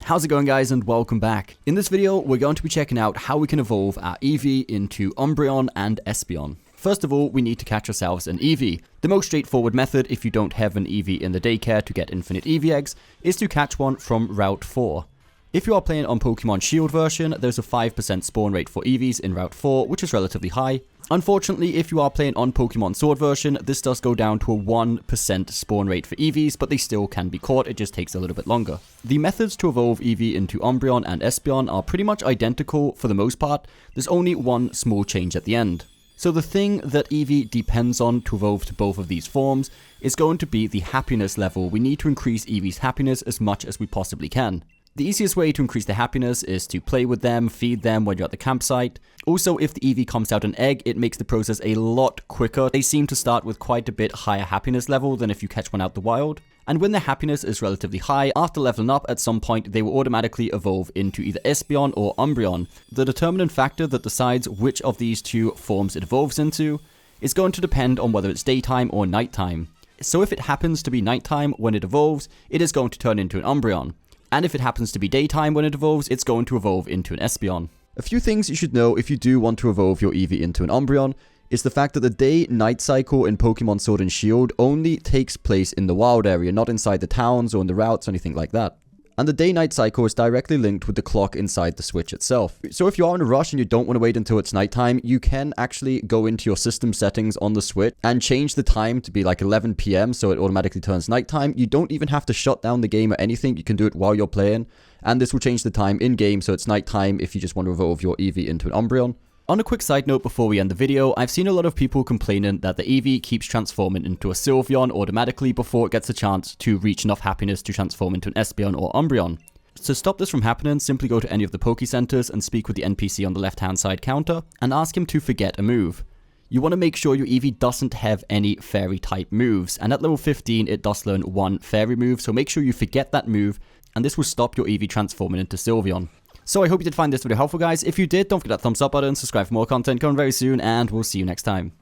How's it going, guys, and welcome back. In this video, we're going to be checking out how we can evolve our Eevee into Umbreon and Espeon. First of all, we need to catch ourselves an Eevee. The most straightforward method, if you don't have an Eevee in the daycare to get infinite Eevee eggs, is to catch one from Route 4. If you are playing on Pokemon Shield version, there's a 5% spawn rate for Eevees in Route 4, which is relatively high. Unfortunately, if you are playing on Pokemon Sword version, this does go down to a 1% spawn rate for Eevees, but they still can be caught, it just takes a little bit longer. The methods to evolve Eevee into Umbreon and Espeon are pretty much identical for the most part, there's only one small change at the end. So the thing that Eevee depends on to evolve to both of these forms is going to be the happiness level. We need to increase Eevee's happiness as much as we possibly can. The easiest way to increase their happiness is to play with them, feed them when you're at the campsite. Also, if the Eevee comes out an egg, it makes the process a lot quicker. They seem to start with quite a bit higher happiness level than if you catch one out the wild. And when their happiness is relatively high, after leveling up at some point, they will automatically evolve into either Espeon or Umbreon. The determinant factor that decides which of these two forms it evolves into is going to depend on whether it's daytime or nighttime. So if it happens to be nighttime when it evolves, it is going to turn into an Umbreon. And if it happens to be daytime when it evolves, it's going to evolve into an Espeon. A few things you should know if you do want to evolve your Eevee into an Umbreon is the fact that the day-night cycle in Pokemon Sword and Shield only takes place in the wild area, not inside the towns or in the routes or anything like that. And the day-night cycle is directly linked with the clock inside the Switch itself. So if you are in a rush and you don't want to wait until it's nighttime, you can actually go into your system settings on the Switch and change the time to be like 11 PM so it automatically turns nighttime. You don't even have to shut down the game or anything, you can do it while you're playing. And this will change the time in-game so it's nighttime if you just want to evolve your Eevee into an Umbreon. On a quick side note before we end the video, I've seen a lot of people complaining that the Eevee keeps transforming into a Sylveon automatically before it gets a chance to reach enough happiness to transform into an Espeon or Umbreon. To stop this from happening, simply go to any of the Poke Centers and speak with the NPC on the left-hand side counter and ask him to forget a move. You want to make sure your Eevee doesn't have any fairy type moves, and at level 15 it does learn one fairy move, so make sure you forget that move, and this will stop your Eevee transforming into Sylveon. So I hope you did find this video helpful, guys. If you did, don't forget that thumbs up button, subscribe for more content coming very soon, and we'll see you next time.